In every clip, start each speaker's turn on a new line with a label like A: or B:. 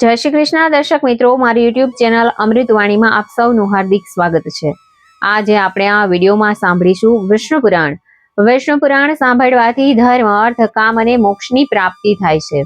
A: જય શ્રી કૃષ્ણ દર્શક મિત્રો, મારી યુટ્યુબ ચેનલ અમૃતવાણીમાં આપ સૌનું હાર્દિક સ્વાગત છે. આજે આપણે આ વિડીયોમાં સાંભળીશું વિષ્ણુ પુરાણ. વિષ્ણુ પુરાણ સાંભળવાથી ધર્મ, અર્થ, કામ અને મોક્ષની પ્રાપ્તિ થાય છે.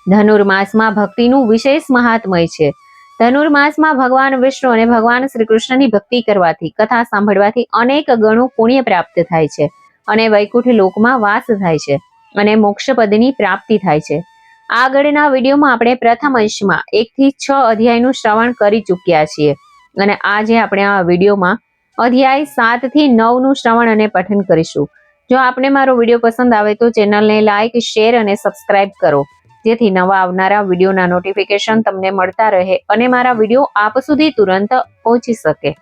A: ધનુર્માસમાં ભક્તિનું વિશેષ મહાત્મય છે. ધનુર્માસમાં ભગવાન વિષ્ણુ અને ભગવાન શ્રી કૃષ્ણની ભક્તિ કરવાથી, કથા સાંભળવાથી અનેક ગણું પુણ્ય પ્રાપ્ત થાય છે અને વૈકુંઠ લોકમાં વાસ થાય છે અને મોક્ષપદની પ્રાપ્તિ થાય છે. આગળના વિડીયોમાં આપણે પ્રથમ અંશમાં 1 થી 6 અધ્યાયનું શ્રવણ કરી ચૂક્યા છીએ અને આજે આપણે આ વિડીયોમાં અધ્યાય 7 થી 9 નું શ્રવણ અને પઠન કરીશું. જો આપને મારો વિડીયો પસંદ આવે તો ચેનલને લાઈક, શેર અને સબસ્ક્રાઇબ કરો, જેથી નવા આવનારા વિડીયોના નોટિફિકેશન તમને મળતા રહે અને મારા વિડીયો આપ સુધી તુરંત પહોંચી શકે.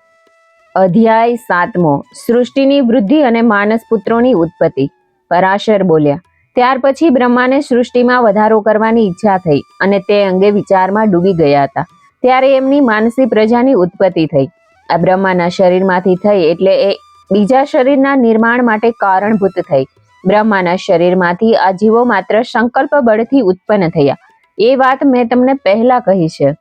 A: અધ્યાય 7મો. સૃષ્ટિની વૃદ્ધિ અને માનસ પુત્રોની ઉત્પત્તિ. પરાશર બોલ્યા, ત્યાર પછી બ્રહ્માને સૃષ્ટિમાં વધારો કરવાની ઈચ્છા થઈ અને તે અંગે વિચારમાં ડૂબી ગયા હતા. ત્યારે એમની માનસી પ્રજાની ઉત્પત્તિ થઈ. આ બ્રહ્માના શરીરમાંથી થઈ એટલે એ બીજા શરીરના નિર્માણ માટે કારણભૂત થઈ. બ્રહ્માના શરીરમાંથી આ જીવો માત્ર સંકલ્પ બળથી ઉત્પન્ન થયા. એ વાત મેં તમને પહેલા કહી છે.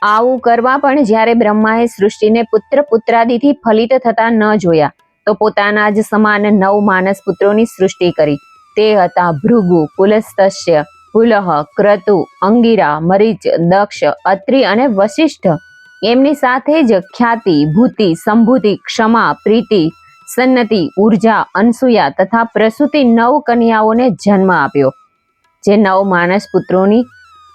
A: આવું કરવા પણ જ્યારે બ્રહ્માએ સૃષ્ટિને પુત્ર પુત્રાદિથી ફલિત થતા ન જોયા તો પોતાના જ સમાન 9 માનસ પુત્રોની સૃષ્ટિ કરી. તે હતા ભૃગુ, પુલસ્ત્ય, પુલહ, ક્રતુ, અંગિરા, મરીચ, દક્ષ, અત્રિ અને વશિષ્ઠ. એમની સાથે જ ખ્યાતિ, ભૂતિ, સંભૂતિ, ક્ષમા, પ્રીતિ, સન્નતિ, ઉર્જા, અનસુયા તથા પ્રસૂતિ 9 કન્યાઓને જન્મ આપ્યો. જે 9 માનસ પુત્રોની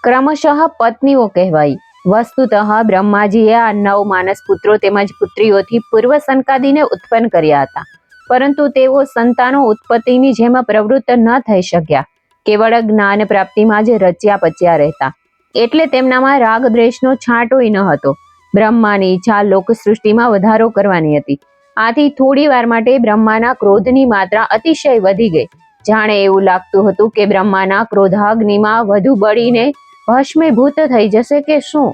A: ક્રમશઃ પત્નીઓ કહેવાઈ. વસ્તુતઃ બ્રહ્માજીએ આ 9 માનસ પુત્રો તેમજ પુત્રીઓથી પૂર્વ સંકાદીને ઉત્પન્ન કર્યા હતા, પરંતુ તેઓ સંતાનો ઉત્પત્તિની જેમ પ્રવૃત્ત ન થઈ શક્યા. કેવળ જ્ઞાન પ્રાપ્તિમાં જ રચ્યા પચ્યા રહેતા, એટલે તેમનામાં રાગ દ્વેષનો છાંટોય ન હતો. બ્રહ્માની ઈચ્છા લોક સૃષ્ટિમાં વધારો કરવાની હતી. આથી થોડી વાર માટે બ્રહ્માના ક્રોધની માત્રા અતિશય વધી ગઈ. જાણે એવું લાગતું હતું કે બ્રહ્માના ક્રોધાગ્નિમાં વધુ બળીને ભસ્મીભૂત થઈ જશે કે શું.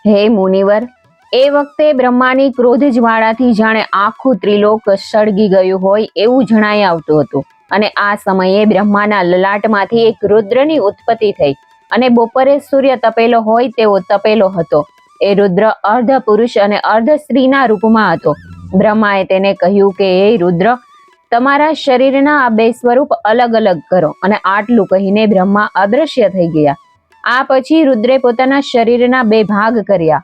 A: હે મુનિવર, એ વખતે બ્રહ્માની ક્રોધ જ્વાળાથી જાણે આખું ત્રિલોક સળગી ગયું હોય એવું જણાઈ આવતું હતું. અને આ સમયે બ્રહ્માના લલાટમાંથી એક રુદ્રની ઉત્પત્તિ થઈ અને બપોરે સૂર્ય તપેલો હોય તેવો તપેલો હતો. એ રુદ્ર અર્ધ પુરુષ અને અર્ધ સ્ત્રીના રૂપમાં હતો. બ્રહ્માએ તેને કહ્યું કે હે રુદ્ર, તમારા શરીરના આ 2 સ્વરૂપ અલગ અલગ કરો. અને આટલું કહીને બ્રહ્મા અદૃશ્ય થઈ ગયા. આ પછી રુદ્રે પોતાના શરીરના 2 ભાગ કર્યા,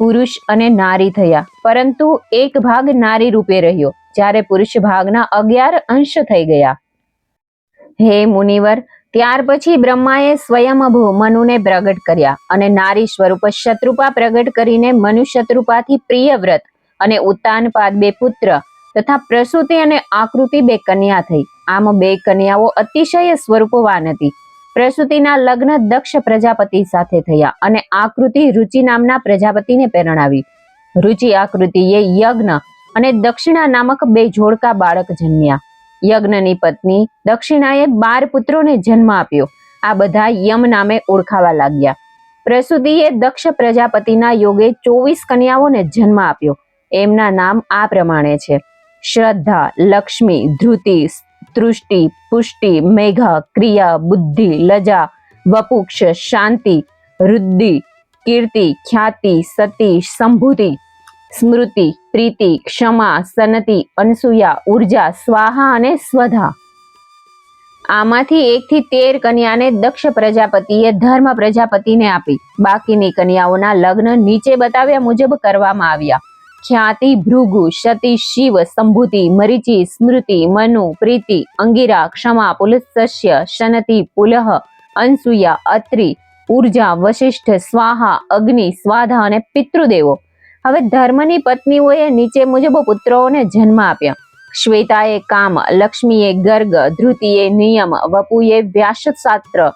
A: પુરુષ અને નારી થયા, પરંતુ એક ભાગ નારી રૂપે રહ્યો, જ્યારે પુરુષ ભાગના 11 અંશ થઈ ગયા. હે મુનિવર, ત્યાર પછી બ્રહ્માએ સ્વયંભૂ મનુને પ્રગટ કર્યા અને નારી સ્વરૂપ શત્રુપા પ્રગટ કરીને મનુ શત્રુપાથી પ્રિયવ્રત અને ઉત્તાનપાદ 2 પુત્ર તથા પ્રસૂતિ અને આકૃતિ 2 કન્યા થઈ. આમ 2 કન્યાઓ અતિશય સ્વરૂપવાન હતી. પ્રસૂતિના લગ્ન દક્ષ પ્રજાપતિ સાથે થયા અને આકૃતિ રુચિ નામના પ્રજાપતિને પરણાવી. રુચિ આકૃતિએ યજ્ઞ અને દક્ષિણા નામક 2 જોડકા બાળક જન્મ્યા. યજ્ઞની પત્ની દક્ષિણાએ 12 પુત્રોને જન્મ આપ્યો. આ બધા યમ નામે ઓળખાવા લાગ્યા. પ્રસૂતિએ દક્ષ પ્રજાપતિના યોગે 24 કન્યાઓને જન્મ આપ્યો. એમના નામ આ પ્રમાણે છે: શ્રદ્ધા, લક્ષ્મી, ધૃતિ, તૃષ્ટિ, પુષ્ટિ, મેઘા, ક્રિયા, બુદ્ધિ, લજા, વપુક્ષ, શાંતિ, રુદ્ધિ, કીર્તિ, ખ્યાતિ, સતી, સંભૂતિ, સ્મૃતિ, પ્રીતિ, ક્ષમા, સનતિ, અનસુયા, ઉર્જા, સ્વાહા અને સ્વધા. આમાંથી 1 થી 13 કન્યાને દક્ષ પ્રજાપતિએ ધર્મ પ્રજાપતિને આપી. બાકીની કન્યાઓના લગ્ન નીચે બતાવ્યા મુજબ કરવામાં આવ્યા. ખ્યાતિ ભૃગુ, સતી શિવ, સંભૂતિ મરીચિ, સ્મૃતિ મનુ, પ્રીતિ અંગિરા, ક્ષમા પુલસ્ત્ય, શનતિ પુલહ, અનસુયા અત્રિ, ઉર્જા વશિષ્ઠ, સ્વાહા અગ્નિ, સ્વાધા અને પિતૃદેવો. હવે ધર્મની પત્નીઓએ નીચે મુજબ પુત્રોને જન્મ આપ્યા. શ્વેતાએ કામ, લક્ષ્મીએ ગર્ગ, ધૃતિએ નિયમ, વપુએ વ્યાસશાસ્ત્ર,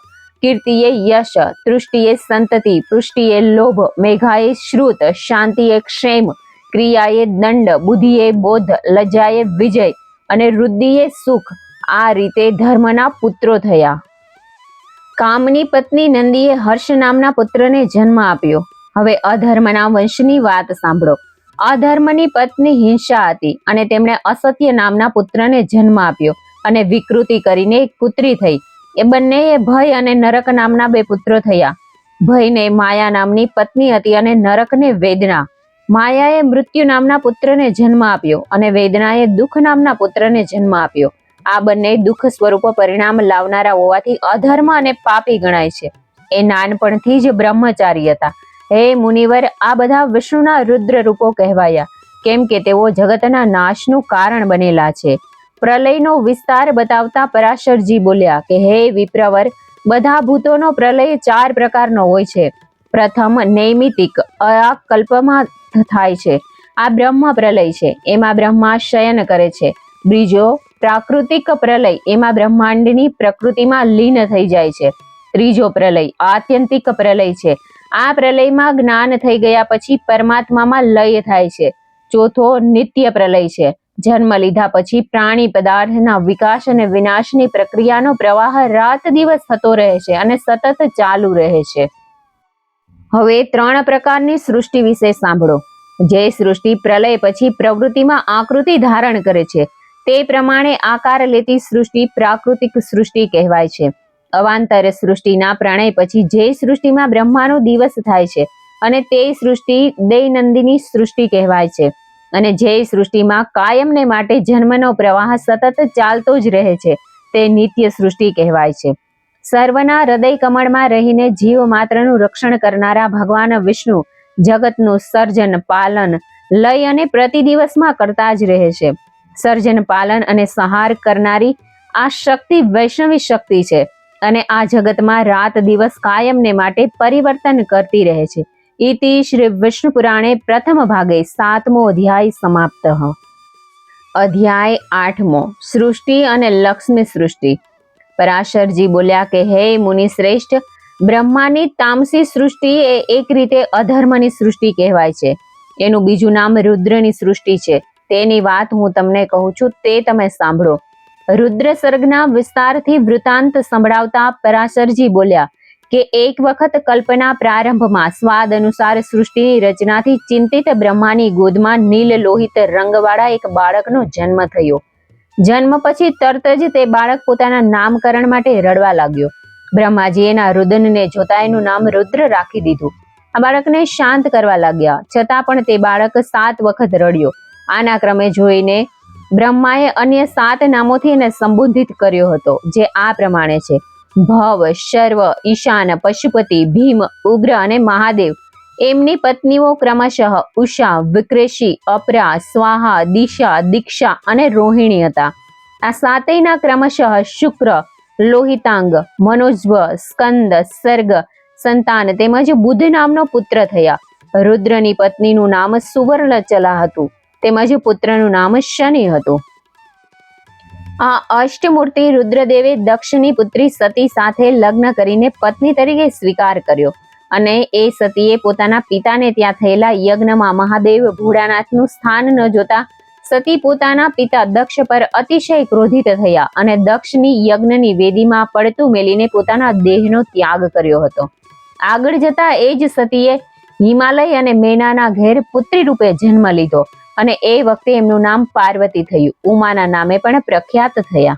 A: કીર્તિએ યશ, તૃષ્ટિએ સંતતિ, પુષ્ટિએ લોભ, મેઘાએ શ્રુત, શાંતિએ ક્ષેમ, ક્રિયાએ દંડ, બુદ્ધિએ બોધ, લજ્જાએ વિજય અને રુદ્ધિએ સુખ. આ રીતે ધર્મના પુત્રો થયા. કામની પત્ની નંદીએ હર્ષ નામના પુત્રને જન્મ આપ્યો. હવે અધર્મના વંશની વાત સાંભળો. અધર્મની પત્ની હિંસા હતી અને તેમણે અસત્ય નામના પુત્રને જન્મ આપ્યો અને વિકૃતિ કરીને એક પુત્રી થઈ. એ બંનેએ ભય અને નરક નામના 2 પુત્રો થયા. ભયને માયા નામની પત્ની હતી અને નરકને વેદના. માયાએ મૃત્યુ નામના પુત્રને જન્મ આપ્યો અને વેદનાએ દુઃખ નામના પુત્રને જન્મ આપ્યો. આ બંને દુઃખ સ્વરૂપ પરિણામ લાવનારા હોવાથી અધર્મ અને પાપી ગણાય છે. એ નાનપણથી જ બ્રહ્મચારી હતા. હે મુનિવર, આ બધા વિષ્ણુના રુદ્ર રૂપો કહેવાયા, કેમ કે તેઓ જગતના નાશનું કારણ બનેલા છે. પ્રલયનો વિસ્તાર બતાવતા પરાશરજી બોલ્યા કે હે વિપ્રવર, બધા ભૂતોનો પ્રલય 4 પ્રકારનો હોય છે. પ્રથમ નૈમિતિક, આ કલ્પમાં થાય છે. આ બ્રહ્મ પ્રલય છે, એમાં બ્રહ્મા શયન કરે છે. બીજો પ્રાકૃતિક પ્રલય, એમાં બ્રહ્માંડની પ્રકૃતિમાં લીન થઈ જાય છે. ત્રીજો પ્રલય આત્યંતિક પ્રલય છે. આ પ્રલયમાં જ્ઞાન થઈ ગયા પછી પરમાત્મામાં લય થાય છે. ચોથો નિત્ય પ્રલય છે. જન્મ લીધા પછી પ્રાણી પદાર્થના વિકાસ અને વિનાશની પ્રક્રિયાનો પ્રવાહ રાત દિવસ થતો રહે છે અને સતત ચાલુ રહે છે. હવે 3 પ્રકારની સૃષ્ટિ વિશે સાંભળો. જે સૃષ્ટિ પ્રલય પછી પ્રવૃત્તિમાં આકૃતિ ધારણ કરે છે તે પ્રમાણે આકાર લેતી સૃષ્ટિ પ્રાકૃતિક સૃષ્ટિ કહેવાય છે. અવાંતર સૃષ્ટિના પ્રણય પછી જે સૃષ્ટિમાં બ્રહ્માનો દિવસ થાય છે અને તે સૃષ્ટિ દૈનંદિની સૃષ્ટિ કહેવાય છે. અને જે સૃષ્ટિમાં કાયમને માટે જન્મનો પ્રવાહ સતત ચાલતો જ રહે છે તે નિત્ય સૃષ્ટિ કહેવાય છે. સર્વના હૃદય કમળમાં રહીને જીવ માત્રનું રક્ષણ કરનારા ભગવાન વિષ્ણુ જગતનું સર્જન, પાલન, લય અને પ્રતિદિવસમાં કરતા જ રહે છે. સર્જન, પાલન અને સંહાર કરનારી આ શક્તિ વૈષ્ણવી શક્તિ છે અને આ જગતમાં રાત દિવસ કાયમને માટે પરિવર્તન કરતી રહે છે. ઇતિ શ્રી વિષ્ણુ પુરાણે પ્રથમ ભાગે 7મો અધ્યાય સમાપ્ત. અધ્યાય 8મો, સૃષ્ટિ અને લક્ષ્મી સૃષ્ટિ. પરાશરજી બોલ્યા કે હે મુનિ શ્રેષ્ઠ, બ્રહ્માની તામસી સૃષ્ટિ એ એક રીતે અધર્મની સૃષ્ટિ કહેવાય છે. એનું બીજું નામ રુદ્રની સૃષ્ટિ છે. તેની વાત હું તમને કહું છું, તે તમે સાંભળો. રુદ્ર સર્ગના વિસ્તારથી વૃતાંત સંભળાવતા પરાશરજી બોલ્યા કે એક વખત કલ્પના પ્રારંભમાં સ્વાદ અનુસાર સૃષ્ટિની રચનાથી ચિંતિત બ્રહ્માની ગોદમાં નીલ લોહિત રંગવાળા એક બાળકનો જન્મ થયો. જન્મ પછી તરત જ તે બાળક પોતાના નામકરણ માટે રડવા લાગ્યો. બ્રહ્માજી એના રુદનને જોતા એનું નામ રુદ્ર રાખી દીધું. આ બાળકને શાંત કરવા લાગ્યા, છતાં પણ તે બાળક 7 વખત રડ્યો. આના ક્રમે જોઈને બ્રહ્માએ અન્ય 7 નામોથી એને સંબોધિત કર્યો હતો, જે આ પ્રમાણે છે: ભવ, શર્વ, ઈશાન, પશુપતિ, ભીમ, ઉગ્ર અને મહાદેવ. એમની પત્નીઓ ક્રમશઃ ઉષા, વિક્રેશી, અપરા, સ્વાહા, દિશા, દીક્ષા અને રોહિણી હતા. આ 7ના ક્રમશઃ શુક્ર, લોહિતાંગ, મનોજ્વ, સ્કંદ, સર્ગ, સંતાન તેમજ બુધ નામનો પુત્ર થયા. રુદ્રની પત્નીનું નામ સુવર્ણચલા હતું તેમજ પુત્રનું નામ શનિ હતું. આ અષ્ટમૂર્તિ રુદ્રદેવે દક્ષની પુત્રી સતી સાથે લગ્ન કરીને પત્ની તરીકે સ્વીકાર કર્યો અને એ સતીએ પોતાના પિતાને ત્યાં થયેલા યજ્ઞમાં મહાદેવ ભોળાનાથનું સ્થાન ન જોતા સતી પોતાના પિતા દક્ષ પર અતિશય ક્રોધિત થયા અને દક્ષની યજ્ઞની વેદીમાં પડતું મેલીને પોતાના દેહનો ત્યાગ કર્યો હતો. આગળ જતા એ જ સતીએ હિમાલય અને મેનાના ઘેર પુત્રી રૂપે જન્મ લીધો અને એ વખતે એમનું નામ પાર્વતી થયું. ઉમાના નામે પણ પ્રખ્યાત થયા.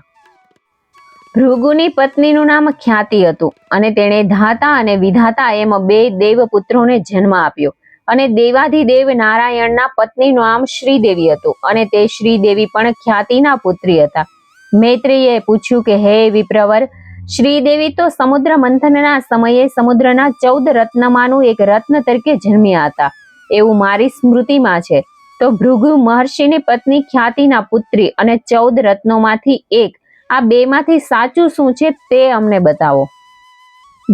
A: ભૃગુની પત્નીનું નામ ખ્યાતિ હતું અને તેણે ધાતા અને વિધાતા એમ 2 દેવપુત્રોને જન્મ આપ્યો. અને દેવાધિદેવ નારાયણના પત્નીનું નામ શ્રીદેવી હતું અને તે શ્રીદેવી પણ ખ્યાતિના પુત્રી હતા. મૈત્રેયે પૂછ્યું કે હે વિપ્રવર, શ્રીદેવી તો સમુદ્ર મંથનના સમયે સમુદ્રના 14 રત્નમાંનું એક રત્ન તરીકે જન્મ્યા હતા એવું મારી સ્મૃતિમાં છે. તો ભૃગુ મહર્ષિની પત્ની ખ્યાતિના પુત્રી અને 14 રત્નોમાંથી એક, આ 2માંથી સાચું શું છે તે અમને બતાવો.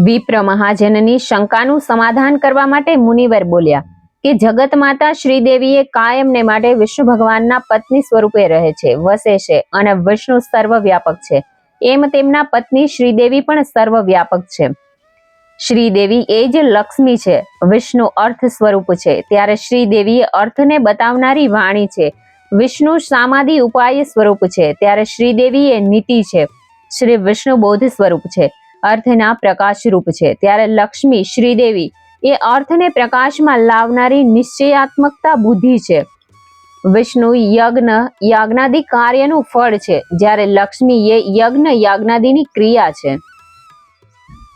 A: વિપ્ર મહાજનની શંકાનું સમાધાન કરવા માટે મુનિવર બોલ્યા કે જગત માતા શ્રીદેવીએ કાયમને માટે વિષ્ણુ ભગવાનના પત્ની સ્વરૂપે રહે છે, વસે છે અને વિષ્ણુ સર્વવ્યાપક છે. એમ તેમના પત્ની શ્રીદેવી પણ સર્વવ્યાપક છે. શ્રીદેવી એ જ લક્ષ્મી છે. વિષ્ણુ અર્થ સ્વરૂપ છે, ત્યારે શ્રીદેવી અર્થને બતાવનારી વાણી છે. વિષ્ણુ સામાધિ ઉપાય સ્વરૂપ છે, ત્યારે શ્રીદેવી એ નીતિ છે. શ્રી વિષ્ણુ બોધ સ્વરૂપ છે, અર્થના પ્રકાશ રૂપ છે, ત્યારે લક્ષ્મી શ્રીદેવી એ અર્થને પ્રકાશમાં લાવનારી નિશ્ચયાત્મકતા બુદ્ધિ છે. વિષ્ણુ યજ્ઞ યાજ્ઞાદિ કાર્યનું ફળ છે, જ્યારે લક્ષ્મી એ યજ્ઞ યાજ્ઞાદિની ક્રિયા છે.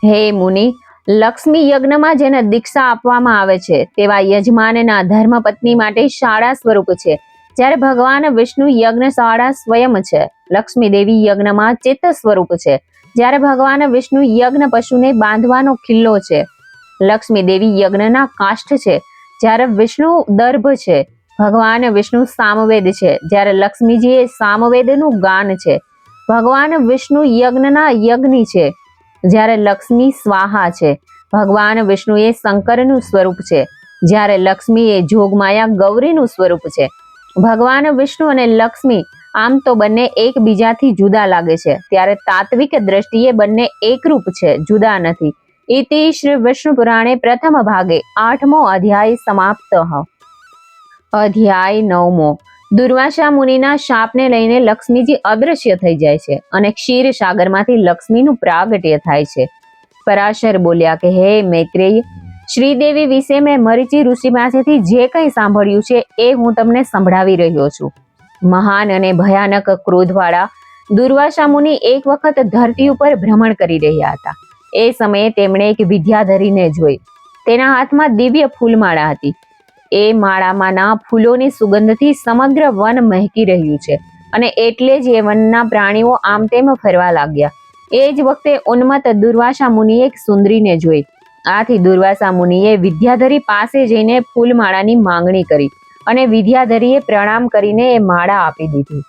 A: હે મુનિ, લક્ષ્મી યજ્ઞમાં જેને દીક્ષા આપવામાં આવે છે તેવા યજમાનના ધર્મપત્ની માટે શાળા સ્વરૂપ છે, જ્યારે ભગવાન વિષ્ણુ યજ્ઞ શાળા સ્વયં છે. લક્ષ્મી દેવી યજ્ઞમાં ચિત્ત સ્વરૂપ છે, જ્યારે ભગવાન વિષ્ણુ યજ્ઞ પશુને બાંધવાનો ખિલ્લો છે. લક્ષ્મી દેવી યજ્ઞના કાષ્ઠ છે, જ્યારે વિષ્ણુ દર્ભ છે. ભગવાન વિષ્ણુ સામવેદ છે, જ્યારે લક્ષ્મીજી એ સામવેદનું ગાન છે. ભગવાન વિષ્ણુ યજ્ઞના યજ્ઞી છે, જ્યારે લક્ષ્મી સ્વાહા છે. ભગવાન વિષ્ણુ એ શંકરનું સ્વરૂપ છે, જ્યારે લક્ષ્મી એ જોગમાયા ગૌરીનું સ્વરૂપ છે. ભગવાન વિષ્ણુ અને લક્ષ્મી આમ તો બંને એકબીજાથી જુદા લાગે છે, ત્યારે તાત્વિક દ્રષ્ટિએ બંને એકરૂપ છે, જુદા નથી. ઇતિ શ્રી વિષ્ણુ પુરાણે પ્રથમ ભાગે 8મો અધ્યાય સમાપ્ત. અધ્યાય 9મો. દુર્વાસા મુનિના શાપને લઈને લક્ષ્મીજી અદૃશ્ય થઈ જાય છે અને ક્ષીરસાગરમાંથી લક્ષ્મીનું પ્રાગટ્ય થાય છે. પરાશર બોલ્યા કે હે મૈત્રેય, શ્રીદેવી વિશે મેં મરીચી ઋષિ પાસેથી જે કંઈ સાંભળ્યું છે એ હું તમને સંભળાવી રહ્યો છું. મહાન અને ભયાનક ક્રોધવાળા દુર્વાસા મુનિ એક વખત ધરતી ઉપર ભ્રમણ કરી રહ્યા હતા. એ સમયે તેમણે એક વિદ્યાધરીને જોઈ. તેના હાથમાં દિવ્ય ફૂલમાળા હતી. એ માળામાંના ફૂલોની સુગંધથી સમગ્ર વન મહેકી રહ્યું છે અને એટલે જ એ વનના પ્રાણીઓ આમ તેમ ફરવા લાગ્યા. એ જ વખતે ઉન્મત્ત દુર્વાસા મુનિએ એક સુંદરીને જોઈ. આથી દુર્વાસા મુનિએ વિદ્યાધરી પાસે જઈને ફૂલમાળાની માંગણી કરી અને વિદ્યાધરીએ પ્રણામ કરીને એ માળા આપી દીધી.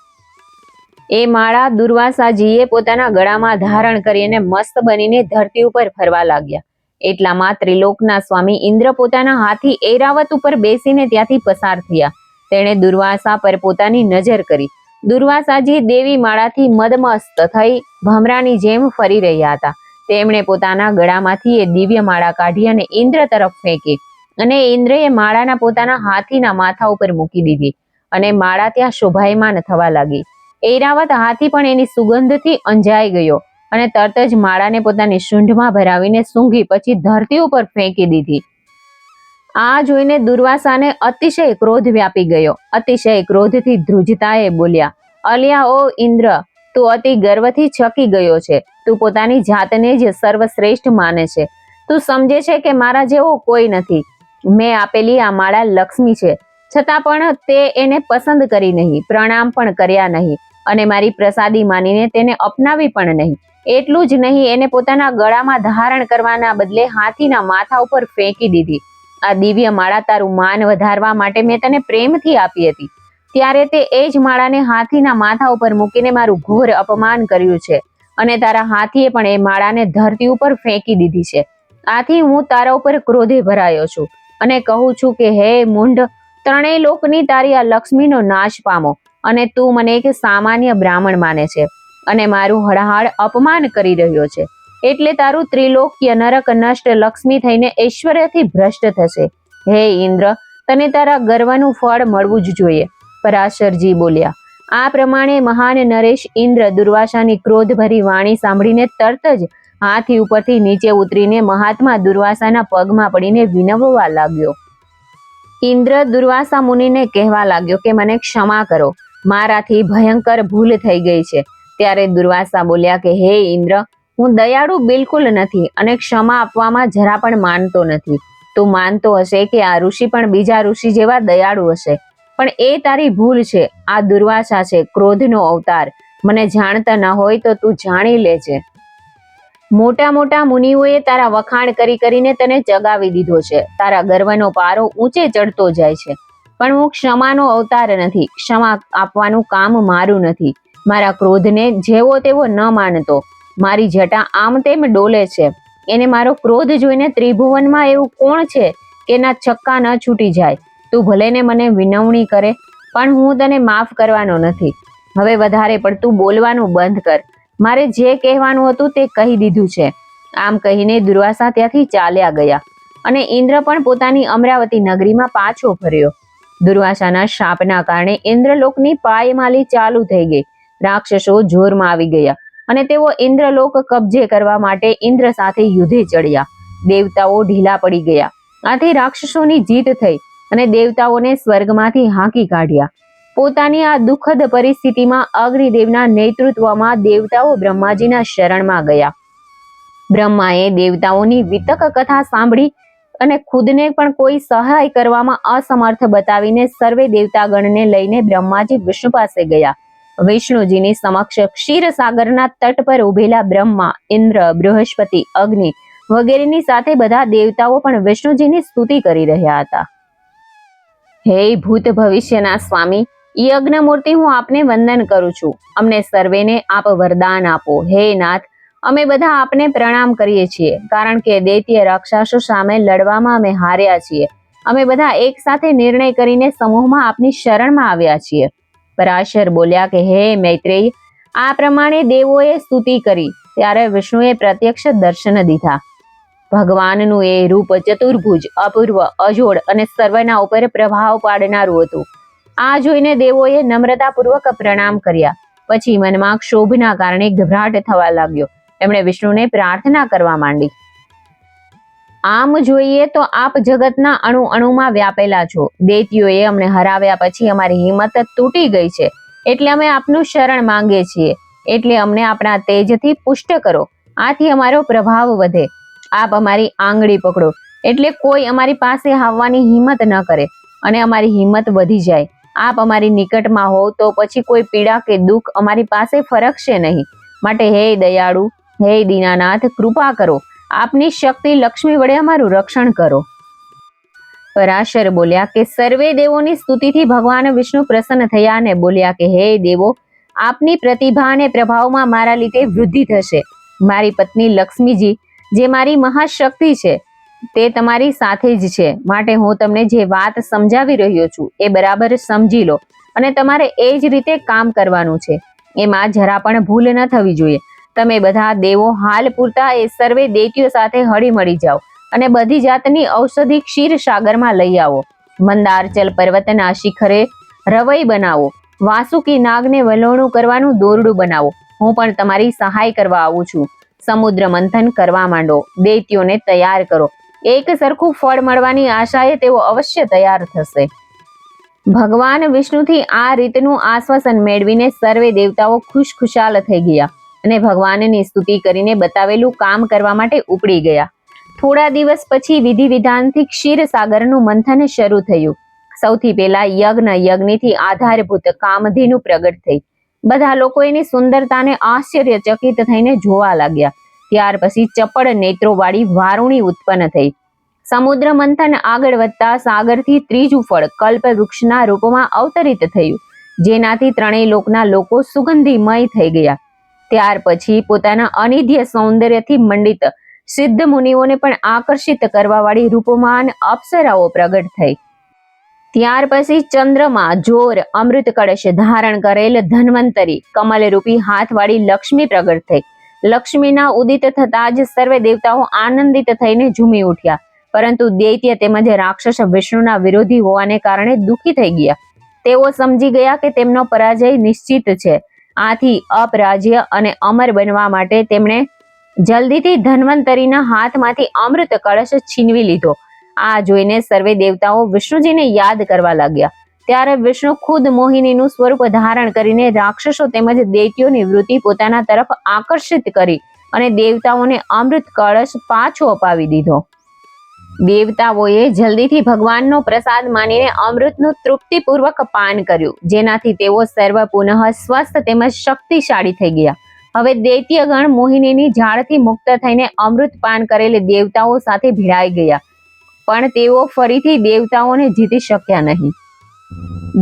A: એ માળા દુર્વાસાજીએ પોતાના ગળામાં ધારણ કરીને મસ્ત બનીને ધરતી ઉપર ફરવા લાગ્યા. એટલામાં ત્રિલોકના સ્વામી ઇન્દ્ર પોતાના હાથી ઐરાવત ઉપર બેસીને ત્યાંથી પસાર થયા. તેણે દુર્વાસા પર પોતાની નજર કરી. દુર્વાસાજી દેવી માળાથી મદમસ્ત થઈ ભમરાની જેમ ફરી રહ્યા હતા. તેમણે પોતાના ગળામાંથી એ દિવ્ય માળા કાઢી અને ઇન્દ્ર તરફ ફેંકી અને ઇન્દ્રએ માળાના પોતાના હાથીના માથા ઉપર મૂકી દીધી અને માળા ત્યાં શોભાયમાન થવા લાગી. ઐરાવત હાથી પણ એની સુગંધથી અંજાઈ ગયો અને તરત જ માળાને પોતાની સૂંઢમાં ભરાવીને સૂંઘી પછી ધરતી ઉપર ફેંકી દીધી. આ જોઈને દુર્વાસાને અતિશય ક્રોધ વ્યાપી ગયો. અતિશય ક્રોધથી ધ્રુજતાએ બોલ્યા, અલ્યા ઓ ઇન્દ્ર, તું અતિ ગર્વથી છકી ગયો છે. તું પોતાની જાતને જ સર્વશ્રેષ્ઠ માને છે. તું સમજે છે કે મારા જેવો કોઈ નથી. મેં આપેલી આ માળા લક્ષ્મી છે, છતાં પણ તે એને પસંદ કરી નહીં, પ્રણામ પણ કર્યા નહીં અને મારી પ્રસાદી માનીને તેને અપનાવી પણ નહીં. એટલું જ નહીં, એને પોતાના ગળામાં ધારણ કરવાના બદલે હાથીના માથા ઉપર ફેંકી દીધી. આ દિવ્ય માળા તારું માન વધારવા માટે મેં તને પ્રેમથી આપી હતી, ત્યારે તે એ જ માળાને હાથીના માથા ઉપર મૂકીને મારું ઘોર અપમાન કર્યું છે અને તારા હાથીએ પણ એ માળાને ધરતી ઉપર ફેંકી દીધી છે. આથી હું તારા ઉપર ક્રોધે ભરાયો છું અને કહું છું કે હે મૂંઢ, ત્રણેય લોકની તારી આ લક્ષ્મીનો નાશ પામો. અને તું મને એક સામાન્ય બ્રાહ્મણ માને છે અને મારું હળહાળ અપમાન કરી રહ્યો છે, એટલે તારું ત્રિલોક્ય નરક નષ્ટ લક્ષ્મી થઈને ઐશ્વર્યથી ભ્રષ્ટ થશે. હે ઇન્દ્ર, તને તારા ગર્વનું ફળ મળવું જ જોઈએ. પરાશરજી બોલ્યા. આ પ્રમાણે મહાન નરેશ ઇન્દ્ર દુર્વાસાની ક્રોધભરી વાણી સાંભળીને તરત જ હાથી ઉપરથી નીચે ઉતરીને મહાત્મા દુર્વાસાના પગમાં પડીને વિનવવા લાગ્યો. ઇન્દ્ર દુર્વાસા મુનિને કહેવા લાગ્યો કે મને ક્ષમા કરો, મારાથી ભયંકર ભૂલ થઈ ગઈ છે. ત્યારે દુર્વાસા બોલ્યા કે હે ઇન્દ્ર, હું દયાળુ બિલકુલ નથી અને ક્ષમા આપવામાં જરા પણ માનતો નથી. તું માનતો હશે કે આ ઋષિ પણ બીજા ઋષિ જેવા દયાળુ હશે, પણ એ તારી ભૂલ છે. આ દુર્વાસા છે, ક્રોધનો અવતાર. મને જાણતા ન હોય તો તું જાણી લેજે. મોટા મોટા મુનિઓએ તારા વખાણ કરી કરીને તને ચગાવી દીધો છે. તારા ગર્વનો પારો ઊંચે ચડતો જાય છે, પણ હું ક્ષમાનો અવતાર નથી. ક્ષમા આપવાનું કામ મારું નથી. મારા ક્રોધને જેવો તેવો ન માનતો. મારી જટા આમ તેમ ડોલે છે. એને મારો ક્રોધ જોઈને ત્રિભુવનમાં એવું કોણ છે કે એના છક્કા ન છૂટી જાય? તું ભલે ને મને વિનવણી કરે, પણ હું તને માફ કરવાનો નથી. હવે વધારે પડતું બોલવાનું બંધ કર. મારે જે કહેવાનું હતું તે કહી દીધું છે. આમ કહીને દુર્વાસા ત્યાંથી ચાલ્યા ગયા અને ઇન્દ્ર પણ પોતાની અમરાવતી નગરીમાં પાછો ફર્યો. દુર્વાસાના શાપના કારણે ઇન્દ્રલોકની પાયમાલી ચાલુ થઈ ગઈ. રાક્ષસો જોરમાં આવી ગયા અને તેઓ ઇન્દ્રલોક કબજે કરવા માટે ઇન્દ્ર સાથે યુદ્ધે ચડ્યા. દેવતાઓ ઢીલા પડી ગયા. આથી રાક્ષસોની જીત થઈ અને દેવતાઓને સ્વર્ગમાંથી હાંકી કાઢ્યા. પોતાની આ દુઃખદ પરિસ્થિતિમાં અગ્નિદેવના નેતૃત્વમાં દેવતાઓ બ્રહ્માજીના શરણમાં ગયા. બ્રહ્માએ દેવતાઓની વિતક કથા સાંભળી અને ખુદને પણ કોઈ સહાય કરવામાં અસમર્થ બતાવીને સર્વે દેવતાગણને લઈને બ્રહ્માજી વિષ્ણુ પાસે ગયા. વિષ્ણુજીની સમક્ષ ક્ષીરસાગરના તટ પર ઉભેલા બ્રહ્મા, ઇન્દ્ર, બૃહસ્પતિ, અગ્નિ વગેરેની સાથે બધા દેવતાઓ પણ વિષ્ણુજીની સ્તુતિ કરી રહ્યા હતા. હે ભૂત ભવિષ્યના સ્વામી, યજ્ઞ મૂર્તિ, હું આપને વંદન કરું છું. અમને સર્વેને આપ વરદાન આપો. હે નાથ, અમે બધા આપને પ્રણામ કરીએ છીએ, કારણ કે દૈત્ય રાક્ષસો સામે લડવામાં અમે હાર્યા છીએ. અમે બધા એક સાથે નિર્ણય કરીને સમૂહમાં આપની શરણમાં આવ્યા છીએ. પરાશર બોલ્યા કે હે મૈત્રેય, આ પ્રમાણે દેવોએ સ્તુતિ કરી. ત્યારે વિષ્ણુએ પ્રત્યક્ષ દર્શન દીધા. ભગવાનનું એ રૂપ ચતુર્ભુજ, અપૂર્વ, અજોડ અને સર્વના ઉપર પ્રભાવ પાડનારું હતું. આ જોઈને દેવોએ નમ્રતાપૂર્વક પ્રણામ કર્યા. પછી મનમાં ક્ષોભના કારણે ગભરાટ થવા લાગ્યો. એમણે વિષ્ણુને પ્રાર્થના કરવા માંડી. આમ જોઈએ તો આપ જગતના અણુ અણુમાં વ્યાપેલા છો. દૈત્યોએ અમને હરાવ્યા પછી અમારી હિંમત તૂટી ગઈ છે, એટલે અમે આપનું શરણ માંગીએ છીએ. એટલે અમને આપણા તેજથી પુષ્ટ કરો, આથી અમારો પ્રભાવ વધે. આપ અમારી આંગળી પકડો, એટલે કોઈ અમારી પાસે આવવાની હિંમત ન કરે અને અમારી હિંમત વધી જાય. આપ અમારી નિકટમાં હોવ તો પછી કોઈ પીડા કે દુઃખ અમારી પાસે ફરકશે નહીં. માટે હે દયાળુ, હે દીનાનાથ, કૃપા કરો. આપની શક્તિ લક્ષ્મી વડે અમારું રક્ષણ કરો. પરાશર બોલ્યા કે સર્વે દેવોની સ્તુતિથી ભગવાન વિષ્ણુ પ્રસન્ન થયા અને બોલ્યા કે હે દેવો, આપની પ્રતિભા અને પ્રભાવમાં મારા લીધે વૃદ્ધિ થશે. મારી પત્ની લક્ષ્મીજી, જે મારી મહાશક્તિ છે, તે તમારી સાથે જ છે. માટે હું તમને જે વાત સમજાવી રહ્યો છું એ બરાબર સમજી લો અને તમારે એ જ રીતે કામ કરવાનું છે. એમાં જરા પણ ભૂલ ન થવી જોઈએ. તમે બધા દેવો હાલ પૂરતા એ સર્વે દૈત્યો સાથે હળી મળી જાઓ અને બધી જાતની ઔષધિ ક્ષીર સાગરમાં લઈ આવો. મંદારચલ પર્વતના શિખરે રવઈ બનાવો. વાસુકી નાગને વલોણું કરવાનું દોરડું બનાવો. હું પણ તમારી સહાય કરવા આવું છું. સમુદ્ર મંથન કરવા માંડો. દૈત્યોને તૈયાર કરો. એક સરખું ફળ મળવાની આશાએ તેઓ અવશ્ય તૈયાર થશે. ભગવાન વિષ્ણુથી આ રીતનું આશ્વાસન મેળવીને સર્વે દેવતાઓ ખુશખુશાલ થઈ ગયા અને ભગવાનની સ્તુતિ કરીને બતાવેલું કામ કરવા માટે ઉપડી ગયા. થોડા દિવસ પછી વિધિ વિધાનથી ક્ષીરસાગરનું મંથન શરૂ થયું. સૌથી પહેલા યજ્ઞથી આધારભૂત કામધેનુ પ્રગટ થઈ. બધા લોકો એની સુંદરતાને આશ્ચર્યચકિત થઈને જોવા લાગ્યા. ત્યાર પછી ચપળ નેત્રોવાળી વારુણી ઉત્પન્ન થઈ. સમુદ્ર મંથન આગળ વધતા સાગરથી ત્રીજું ફળ કલ્પ વૃક્ષના રૂપમાં અવતરિત થયું, જેનાથી ત્રણેય લોકના લોકો સુગંધીમય થઈ ગયા. ત્યાર પછી પોતાના અનિધ્ય સૌંદર્યથી મંડિત સિદ્ધ મુનિઓને પણ આકર્ષિત કરવાવાળી રૂપમાન અપ્સરાઓ પ્રગટ થઈ. ત્યાર પછી ચંદ્રમાં જોર અમૃત કળશ ધારણ કરેલ ધન્વંતરી કમલરૂપી હાથવાળી લક્ષ્મી પ્રગટ થઈ. લક્ષ્મીના ઉદિત થતા જ સર્વે દેવતાઓ આનંદિત થઈને ઝૂમી ઉઠ્યા. પરંતુ દૈત્ય તેમજ રાક્ષસ વિષ્ણુના વિરોધી હોવાને કારણે દુઃખી થઈ ગયા. તેઓ સમજી ગયા કે તેમનો પરાજય નિશ્ચિત છે. આથી અપરાજ્ય અને અમર બનવા માટે તેમણે જલ્દીથી ધન્વંતરીના હાથમાંથી અમૃત કળશ છીનવી લીધો. આ જોઈને સર્વે દેવતાઓ વિષ્ણુજીને યાદ કરવા લાગ્યા. ત્યારે વિષ્ણુ ખુદ મોહિનીનું સ્વરૂપ ધારણ કરીને રાક્ષસો તેમજ દૈત્યોની વૃત્તિ પોતાના તરફ આકર્ષિત કરી અને દેવતાઓને અમૃત કળશ પાછો અપાવી દીધો. દેવતાઓએ જલ્દીથી ભગવાનનો પ્રસાદ માનીને અમૃતનું તૃપ્તિપૂર્વક પાન કર્યું, જેનાથી તેઓ સર્વ પુનઃ સ્વસ્થ તેમજ શક્તિશાળી થઈ ગયા. હવે દૈત્યગણ મોહિનીની ઝાડથી મુક્ત થઈને અમૃત પાન કરેલ દેવતાઓ સાથે ભીડાઈ ગયા, પણ તેઓ ફરીથી દેવતાઓને જીતી શક્યા નહીં.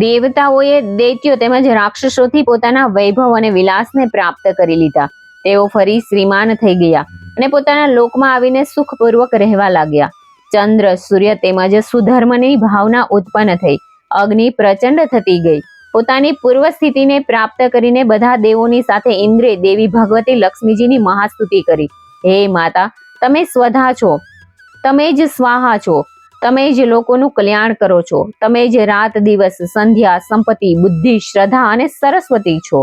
A: દેવતાઓએ દૈત્યો તેમજ રાક્ષસોથી પોતાના વૈભવ અને વિલાસને પ્રાપ્ત કરી લીધા. તેઓ ફરી શ્રીમાન થઈ ગયા અને પોતાના લોકમાં આવીને સુખપૂર્વક રહેવા લાગ્યા. ચંદ્ર, સૂર્ય તેમજ સુધર્મની ભાવના ઉત્પન્ન થઈ. અગ્નિ પ્રચંડ થતી ગઈ. પોતાની પૂર્વ સ્થિતિને પ્રાપ્ત કરીને બધા દેવોની સાથે ઇન્દ્રે દેવી ભગવતી લક્ષ્મીજીની મહાસ્તુતિ કરી. હે માતા, તમે સ્વધા છો, તમે જ સ્વાહા છો, તમે જ લોકોનું કલ્યાણ કરો છો. તમે જ રાત દિવસ, સંધ્યા, સંપત્તિ, બુદ્ધિ, શ્રદ્ધા અને સરસ્વતી છો.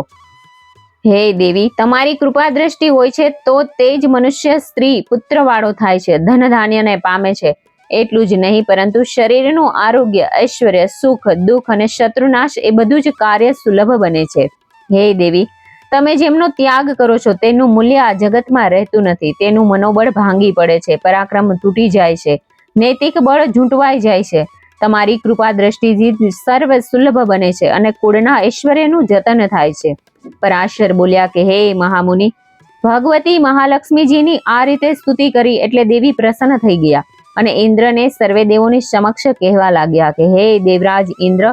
A: હે દેવી, તમારી કૃપા દ્રષ્ટિ હોય છે તો તે જ મનુષ્ય સ્ત્રી પુત્રવાળો થાય છે, ધન ધાન્યને પામે છે. એટલું જ નહીં, પરંતુ શરીરનું આરોગ્ય, ઐશ્વર્ય, સુખ, દુઃખ અને શત્રુનાશ એ બધું જ કાર્ય સુલભ બને છે. હે દેવી, તમે જેમનો ત્યાગ કરો છો તેનું મૂલ્ય આ જગતમાં રહેતું નથી. તેનું મનોબળ ભાંગી પડે છે, પરાક્રમ તૂટી જાય છે, નૈતિક બળ ઝૂંટવાઈ જાય છે. તમારી કૃપા દ્રષ્ટિથી સર્વ સુલભ બને છે અને કુળના ઐશ્વર્યનું જતન થાય છે. પરાશર બોલ્યા કે હે મહામુનિ, ભગવતી મહાલક્ષ્મીજીની આ રીતે સ્તુતિ કરી એટલે દેવી પ્રસન્ન થઈ ગયા અને ઇન્દ્રને સર્વે દેવોની સમક્ષ કહેવા લાગ્યા કે હે દેવરાજ ઇન્દ્ર,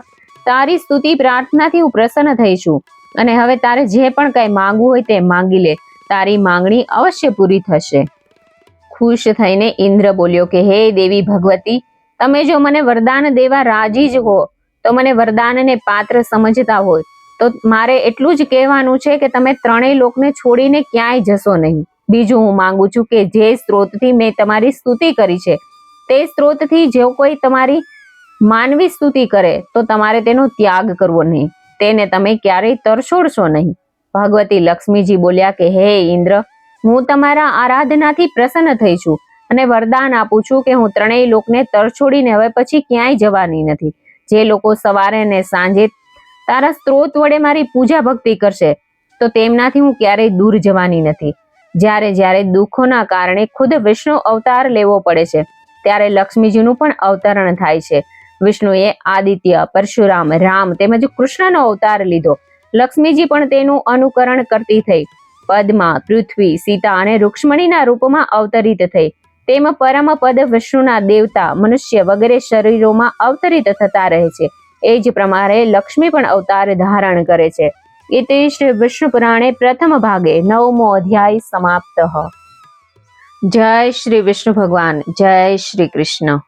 A: તારી સ્તુતિ પ્રાર્થનાથી હું પ્રસન્ન થઈ છું અને હવે તારે જે પણ કઈ માંગવું હોય તે માંગી લે. તારી માંગણી અવશ્ય પૂરી થશે. ખુશ થઈને ઇન્દ્ર બોલ્યો કે હે દેવી ભગવતી, તમે જો મને વરદાન દેવા રાજી જ હો તો મને વરદાનને પાત્ર સમજતા હોય તો મારે એટલું જ કહેવાનું છે કે તમે ત્રણેય લોકને છોડીને ક્યાંય જશો નહીં. બીજું હું માંગુ છું કે જે સ્ત્રોતથી મેં તમારી સ્તુતિ કરી છે તે સ્ત્રોતથી જો કોઈ તમારી માનવી સ્તુતિ કરે તો તમારે તેનો ત્યાગ કરવો નહીં. તેને તમે ક્યારેય તરછોડશો નહીં. ભગવતી લક્ષ્મીજી બોલ્યા કે હે ઇન્દ્ર, હું તમારા આરાધનાથી પ્રસન્ન થઈ છું અને વરદાન આપું છું કે હું ત્રણેય લોકને તરછોડીને હવે પછી ક્યાંય જવાની નથી. જે લોકો સવારે અને સાંજે તારા સ્ત્રોત વડે મારી પૂજા ભક્તિ કરશે તો તેમનાથી હું ક્યારેય દૂર જવાની નથી. જ્યારે જ્યારે દુઃખોના કારણે ખુદ વિષ્ણુ અવતાર લેવો પડે છે ત્યારે લક્ષ્મીજીનું પણ અવતરણ થાય છે. વિષ્ણુએ આદિત્ય, પરશુરામ, રામ તેમજ કૃષ્ણનો અવતાર લીધો. લક્ષ્મીજી પણ તેનું અનુકરણ કરતી થઈ. પદ્મા, પૃથ્વી, સીતા અને રૂક્ષ્મણીના રૂપમાં અવતરિત થઈ. તેમ પરમ પદ વિષ્ણુના દેવતા, મનુષ્ય વગેરે શરીરોમાં અવતરિત થતા રહે છે. એ જ પ્રમાણે લક્ષ્મી પણ અવતાર ધારણ કરે છે. ઇતિ શ્રી વિષ્ણુ પુરાણે પ્રથમ ભાગે 9મો અધ્યાય સમાપ્ત. જય શ્રી વિષ્ણુ ભગવાન. જય શ્રી કૃષ્ણ.